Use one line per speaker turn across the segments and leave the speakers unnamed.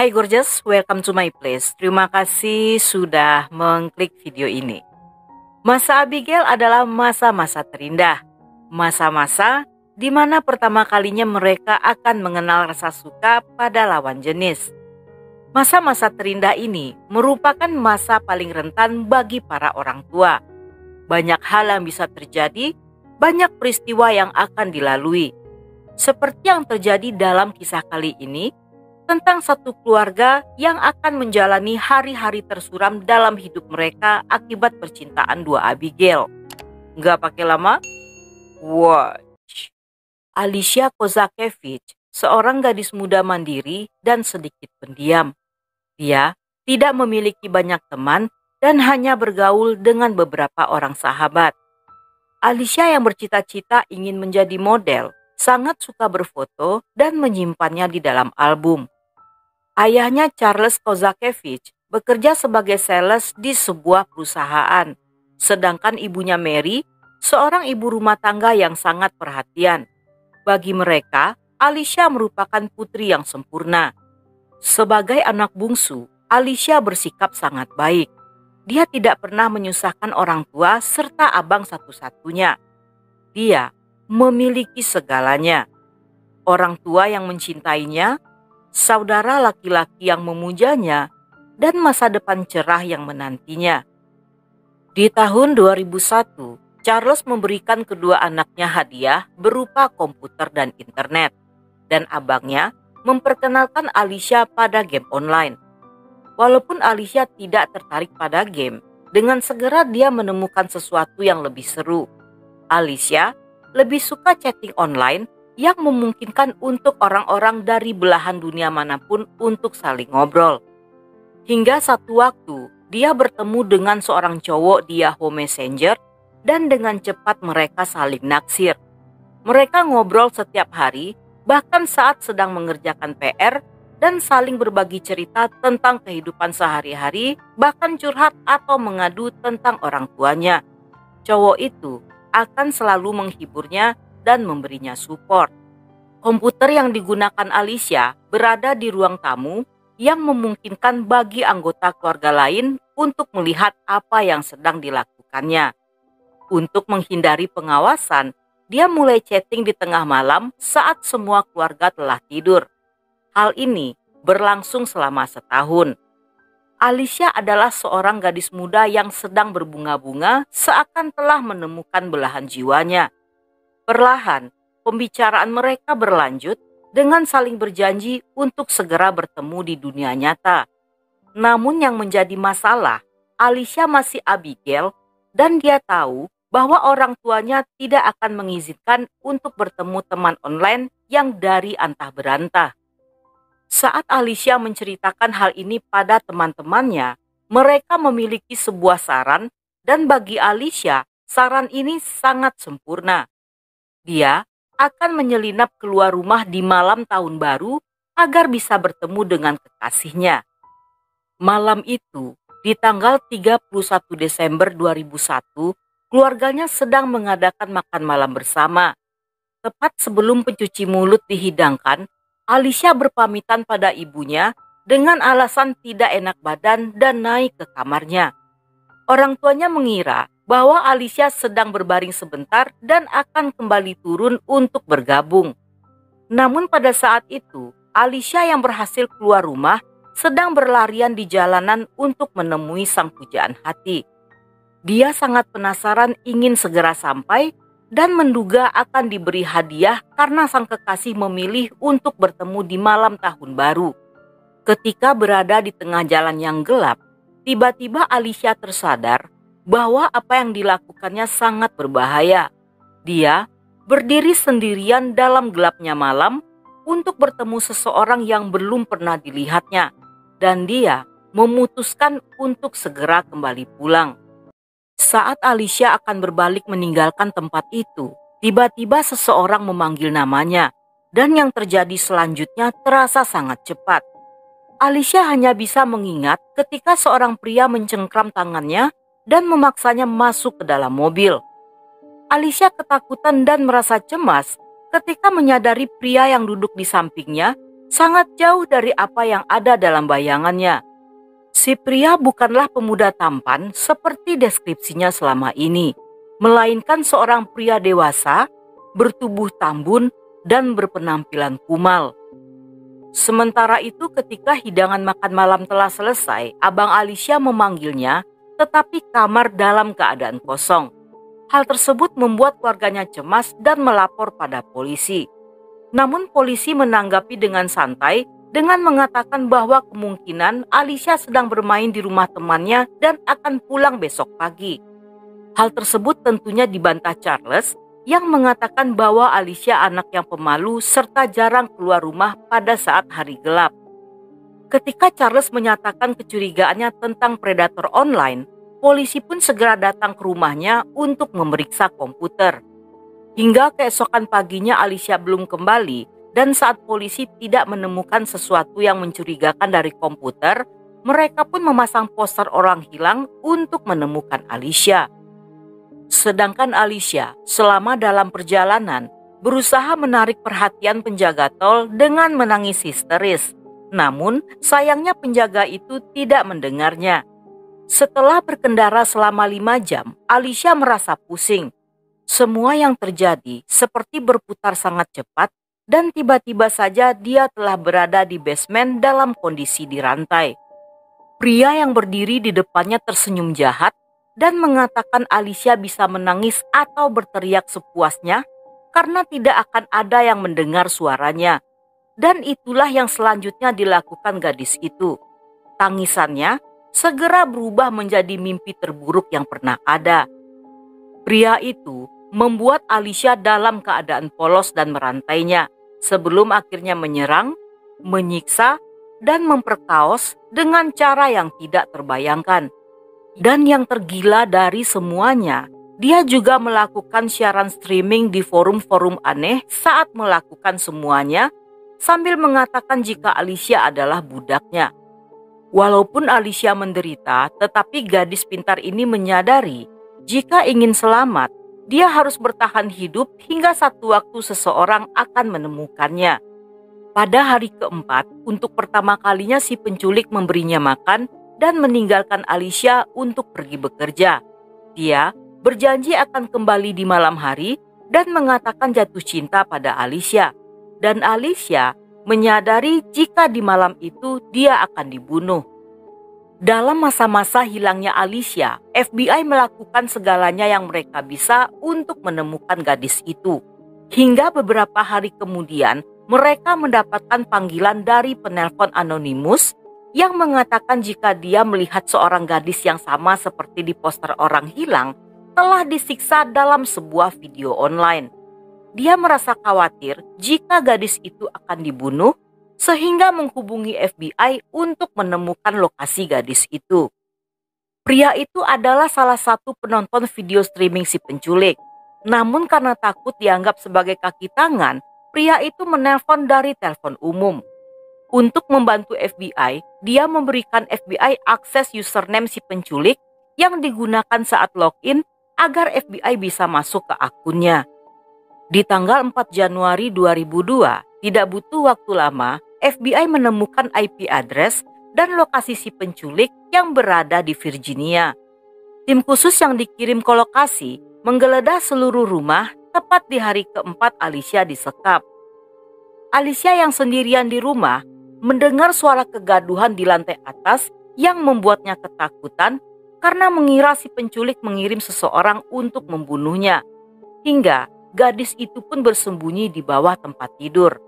Hai gorgeous, welcome to my place. Terima kasih sudah mengklik video ini. Masa Abigail adalah masa-masa terindah. Masa-masa di mana pertama kalinya mereka akan mengenal rasa suka pada lawan jenis. Masa-masa terindah ini merupakan masa paling rentan bagi para orang tua. Banyak hal yang bisa terjadi, banyak peristiwa yang akan dilalui. Seperti yang terjadi dalam kisah kali ini, tentang satu keluarga yang akan menjalani hari-hari tersuram dalam hidup mereka akibat percintaan dua Abigail. Nggak pakai lama? Watch. Alicia Kozakiewicz, seorang gadis muda mandiri dan sedikit pendiam. Dia tidak memiliki banyak teman dan hanya bergaul dengan beberapa orang sahabat. Alicia yang bercita-cita ingin menjadi model, sangat suka berfoto dan menyimpannya di dalam album. Ayahnya Charles Kozakiewicz bekerja sebagai sales di sebuah perusahaan, sedangkan ibunya Mary seorang ibu rumah tangga yang sangat perhatian. Bagi mereka, Alicia merupakan putri yang sempurna. Sebagai anak bungsu, Alicia bersikap sangat baik. Dia tidak pernah menyusahkan orang tua serta abang satu-satunya. Dia memiliki segalanya. Orang tua yang mencintainya, saudara laki-laki yang memujanya, dan masa depan cerah yang menantinya. Di tahun 2001, Charles memberikan kedua anaknya hadiah berupa komputer dan internet, dan abangnya memperkenalkan Alicia pada game online. Walaupun Alicia tidak tertarik pada game, dengan segera dia menemukan sesuatu yang lebih seru. Alicia lebih suka chatting online yang memungkinkan untuk orang-orang dari belahan dunia manapun untuk saling ngobrol. Hingga satu waktu, dia bertemu dengan seorang cowok di Yahoo Messenger dan dengan cepat mereka saling naksir. Mereka ngobrol setiap hari, bahkan saat sedang mengerjakan PR dan saling berbagi cerita tentang kehidupan sehari-hari, bahkan curhat atau mengadu tentang orang tuanya. Cowok itu akan selalu menghiburnya dan memberinya support. Komputer yang digunakan Alicia berada di ruang tamu yang memungkinkan bagi anggota keluarga lain untuk melihat apa yang sedang dilakukannya. Untuk menghindari pengawasan, dia mulai chatting di tengah malam saat semua keluarga telah tidur. Hal ini berlangsung selama setahun. Alicia adalah seorang gadis muda yang sedang berbunga-bunga seakan telah menemukan belahan jiwanya. Perlahan, pembicaraan mereka berlanjut dengan saling berjanji untuk segera bertemu di dunia nyata. Namun yang menjadi masalah, Alicia masih Abigail dan dia tahu bahwa orang tuanya tidak akan mengizinkan untuk bertemu teman online yang dari antah berantah. Saat Alicia menceritakan hal ini pada teman-temannya, mereka memiliki sebuah saran dan bagi Alicia, saran ini sangat sempurna. Dia akan menyelinap keluar rumah di malam tahun baru agar bisa bertemu dengan kekasihnya. Malam itu, di tanggal 31 Desember 2001, keluarganya sedang mengadakan makan malam bersama. Tepat sebelum pencuci mulut dihidangkan, Alicia berpamitan pada ibunya dengan alasan tidak enak badan dan naik ke kamarnya. Orang tuanya mengira bahwa Alicia sedang berbaring sebentar dan akan kembali turun untuk bergabung. Namun pada saat itu, Alicia yang berhasil keluar rumah sedang berlarian di jalanan untuk menemui sang pujaan hati. Dia sangat penasaran ingin segera sampai dan menduga akan diberi hadiah karena sang kekasih memilih untuk bertemu di malam tahun baru. Ketika berada di tengah jalan yang gelap, tiba-tiba Alicia tersadar bahwa apa yang dilakukannya sangat berbahaya. Dia berdiri sendirian dalam gelapnya malam untuk bertemu seseorang yang belum pernah dilihatnya, dan dia memutuskan untuk segera kembali pulang. Saat Alicia akan berbalik meninggalkan tempat itu, tiba-tiba seseorang memanggil namanya, dan yang terjadi selanjutnya terasa sangat cepat. Alicia hanya bisa mengingat ketika seorang pria mencengkram tangannya dan memaksanya masuk ke dalam mobil. Alicia ketakutan dan merasa cemas ketika menyadari pria yang duduk di sampingnya sangat jauh dari apa yang ada dalam bayangannya. Si pria bukanlah pemuda tampan seperti deskripsinya selama ini, melainkan seorang pria dewasa, bertubuh tambun, dan berpenampilan kumal. Sementara itu ketika hidangan makan malam telah selesai, Abang Alicia memanggilnya, tetapi kamar dalam keadaan kosong. Hal tersebut membuat keluarganya cemas dan melapor pada polisi. Namun polisi menanggapi dengan santai dengan mengatakan bahwa kemungkinan Alicia sedang bermain di rumah temannya dan akan pulang besok pagi. Hal tersebut tentunya dibantah Charles yang mengatakan bahwa Alicia anak yang pemalu serta jarang keluar rumah pada saat hari gelap. Ketika Charles menyatakan kecurigaannya tentang predator online, polisi pun segera datang ke rumahnya untuk memeriksa komputer. Hingga keesokan paginya Alicia belum kembali dan saat polisi tidak menemukan sesuatu yang mencurigakan dari komputer, mereka pun memasang poster orang hilang untuk menemukan Alicia. Sedangkan Alicia selama dalam perjalanan berusaha menarik perhatian penjaga tol dengan menangis histeris. Namun sayangnya penjaga itu tidak mendengarnya. Setelah berkendara selama 5 jam, Alicia merasa pusing. Semua yang terjadi seperti berputar sangat cepat dan tiba-tiba saja dia telah berada di basement dalam kondisi dirantai. Pria yang berdiri di depannya tersenyum jahat dan mengatakan Alicia bisa menangis atau berteriak sepuasnya karena tidak akan ada yang mendengar suaranya. Dan itulah yang selanjutnya dilakukan gadis itu. Tangisannya segera berubah menjadi mimpi terburuk yang pernah ada. Pria itu membuat Alicia dalam keadaan polos dan merantainya sebelum akhirnya menyerang, menyiksa, dan memperkaos dengan cara yang tidak terbayangkan. Dan yang tergila dari semuanya, dia juga melakukan siaran streaming di forum-forum aneh saat melakukan semuanya sambil mengatakan jika Alicia adalah budaknya. Walaupun Alicia menderita, tetapi gadis pintar ini menyadari jika ingin selamat, dia harus bertahan hidup hingga satu waktu seseorang akan menemukannya. Pada hari keempat, untuk pertama kalinya si penculik memberinya makan dan meninggalkan Alicia untuk pergi bekerja. Dia berjanji akan kembali di malam hari dan mengatakan jatuh cinta pada Alicia. Dan Alicia menyadari jika di malam itu dia akan dibunuh. Dalam masa-masa hilangnya Alicia, FBI melakukan segalanya yang mereka bisa untuk menemukan gadis itu. Hingga beberapa hari kemudian, mereka mendapatkan panggilan dari penelpon anonimus yang mengatakan jika dia melihat seorang gadis yang sama seperti di poster orang hilang telah disiksa dalam sebuah video online. Dia merasa khawatir jika gadis itu akan dibunuh sehingga menghubungi FBI untuk menemukan lokasi gadis itu. Pria itu adalah salah satu penonton video streaming si penculik. Namun karena takut dianggap sebagai kaki tangan, pria itu menelpon dari telepon umum. Untuk membantu FBI, dia memberikan FBI akses username si penculik yang digunakan saat login agar FBI bisa masuk ke akunnya. Di tanggal 4 Januari 2002, tidak butuh waktu lama, FBI menemukan IP address dan lokasi si penculik yang berada di Virginia. Tim khusus yang dikirim ke lokasi menggeledah seluruh rumah tepat di hari keempat Alicia disekap. Alicia yang sendirian di rumah mendengar suara kegaduhan di lantai atas yang membuatnya ketakutan karena mengira si penculik mengirim seseorang untuk membunuhnya. Hingga gadis itu pun bersembunyi di bawah tempat tidur.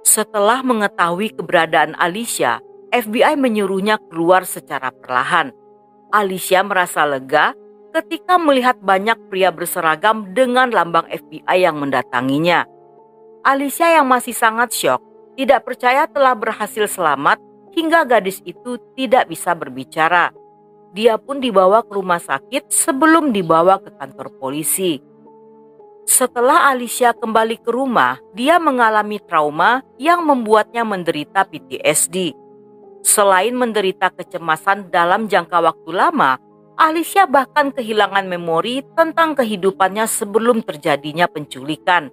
Setelah mengetahui keberadaan Alicia, FBI menyuruhnya keluar secara perlahan. Alicia merasa lega ketika melihat banyak pria berseragam dengan lambang FBI yang mendatanginya. Alicia yang masih sangat syok, tidak percaya telah berhasil selamat hingga gadis itu tidak bisa berbicara. Dia pun dibawa ke rumah sakit sebelum dibawa ke kantor polisi. Setelah Alicia kembali ke rumah, dia mengalami trauma yang membuatnya menderita PTSD. Selain menderita kecemasan dalam jangka waktu lama, Alicia bahkan kehilangan memori tentang kehidupannya sebelum terjadinya penculikan.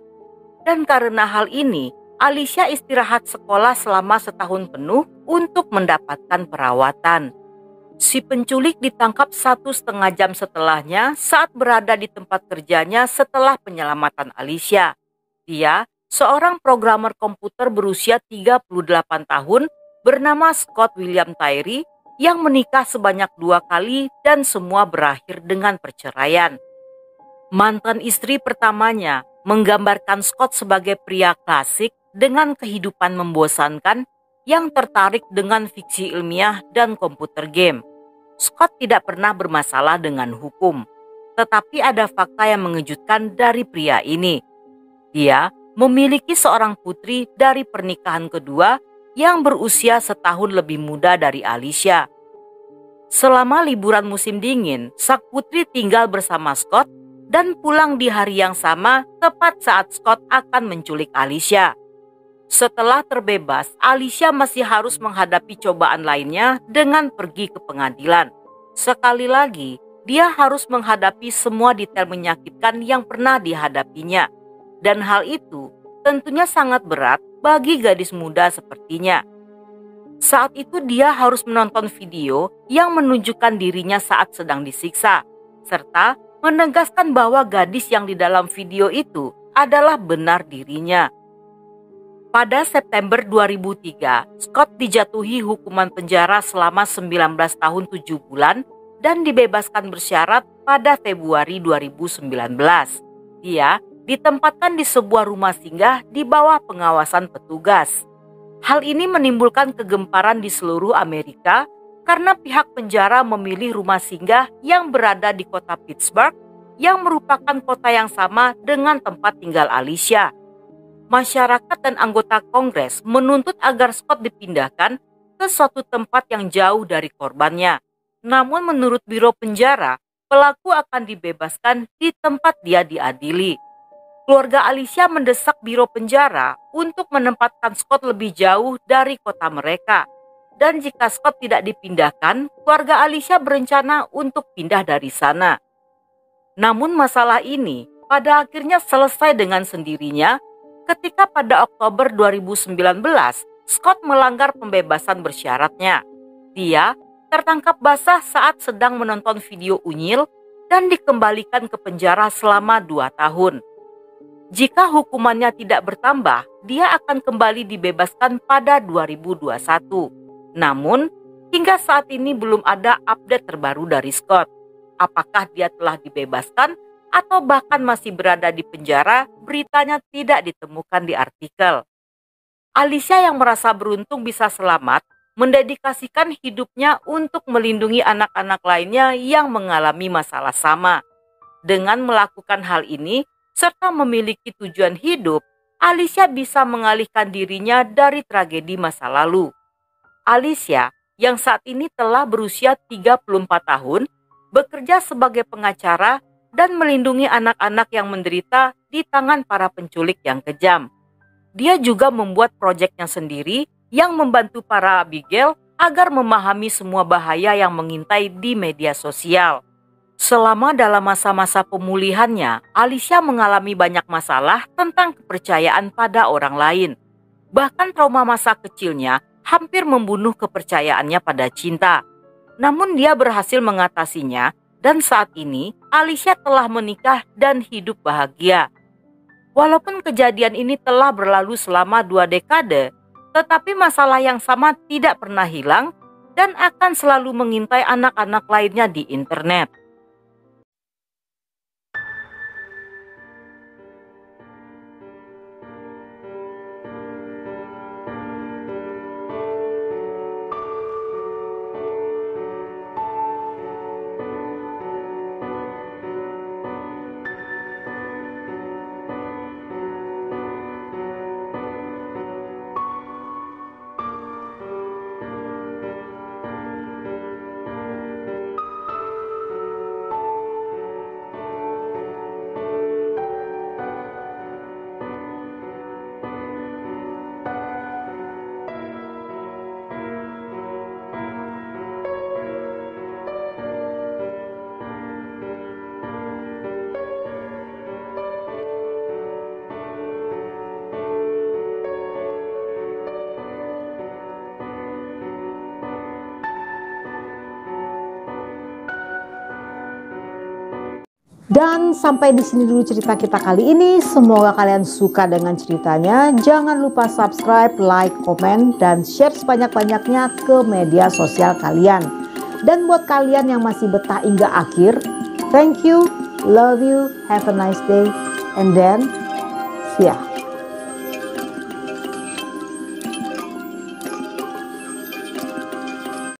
Dan karena hal ini, Alicia istirahat sekolah selama setahun penuh untuk mendapatkan perawatan. Si penculik ditangkap 1,5 jam setelahnya saat berada di tempat kerjanya setelah penyelamatan Alicia. Dia, seorang programmer komputer berusia 38 tahun bernama Scott William Tyree yang menikah sebanyak 2 kali dan semua berakhir dengan perceraian. Mantan istri pertamanya menggambarkan Scott sebagai pria klasik dengan kehidupan membosankan yang tertarik dengan fiksi ilmiah dan komputer game. Scott tidak pernah bermasalah dengan hukum, tetapi ada fakta yang mengejutkan dari pria ini. Dia memiliki seorang putri dari pernikahan kedua yang berusia setahun lebih muda dari Alicia. Selama liburan musim dingin, sang putri tinggal bersama Scott dan pulang di hari yang sama tepat saat Scott akan menculik Alicia. Setelah terbebas, Alicia masih harus menghadapi cobaan lainnya dengan pergi ke pengadilan. Sekali lagi, dia harus menghadapi semua detail menyakitkan yang pernah dihadapinya. Dan hal itu tentunya sangat berat bagi gadis muda sepertinya. Saat itu dia harus menonton video yang menunjukkan dirinya saat sedang disiksa, serta menegaskan bahwa gadis yang di dalam video itu adalah benar dirinya. Pada September 2003, Scott dijatuhi hukuman penjara selama 19 tahun 7 bulan dan dibebaskan bersyarat pada Februari 2019. Dia ditempatkan di sebuah rumah singgah di bawah pengawasan petugas. Hal ini menimbulkan kegemparan di seluruh Amerika karena pihak penjara memilih rumah singgah yang berada di kota Pittsburgh yang merupakan kota yang sama dengan tempat tinggal Alicia. Masyarakat dan anggota Kongres menuntut agar Scott dipindahkan ke suatu tempat yang jauh dari korbannya. Namun menurut Biro Penjara, pelaku akan dibebaskan di tempat dia diadili. Keluarga Alicia mendesak Biro Penjara untuk menempatkan Scott lebih jauh dari kota mereka. Dan jika Scott tidak dipindahkan, keluarga Alicia berencana untuk pindah dari sana. Namun masalah ini pada akhirnya selesai dengan sendirinya ketika pada Oktober 2019 Scott melanggar pembebasan bersyaratnya. Dia tertangkap basah saat sedang menonton video unyil dan dikembalikan ke penjara selama 2 tahun. Jika hukumannya tidak bertambah, dia akan kembali dibebaskan pada 2021. Namun, hingga saat ini belum ada update terbaru dari Scott. Apakah dia telah dibebaskan atau bahkan masih berada di penjara, beritanya tidak ditemukan di artikel. Alicia yang merasa beruntung bisa selamat, mendedikasikan hidupnya untuk melindungi anak-anak lainnya yang mengalami masalah sama. Dengan melakukan hal ini, serta memiliki tujuan hidup, Alicia bisa mengalihkan dirinya dari tragedi masa lalu. Alicia, yang saat ini telah berusia 34 tahun, bekerja sebagai pengacara dan melindungi anak-anak yang menderita di tangan para penculik yang kejam. Dia juga membuat proyeknya sendiri yang membantu para Abigail agar memahami semua bahaya yang mengintai di media sosial. Selama dalam masa-masa pemulihannya, Alicia mengalami banyak masalah tentang kepercayaan pada orang lain. Bahkan trauma masa kecilnya hampir membunuh kepercayaannya pada cinta. Namun dia berhasil mengatasinya dan saat ini Alicia telah menikah dan hidup bahagia. Walaupun kejadian ini telah berlalu selama 2 dekade, tetapi masalah yang sama tidak pernah hilang dan akan selalu mengintai anak-anak lainnya di internet.
Dan sampai di sini dulu cerita kita kali ini. Semoga kalian suka dengan ceritanya. Jangan lupa subscribe, like, komen, dan share sebanyak-banyaknya ke media sosial kalian. Dan buat kalian yang masih betah hingga akhir, thank you, love you, have a nice day, and then see ya.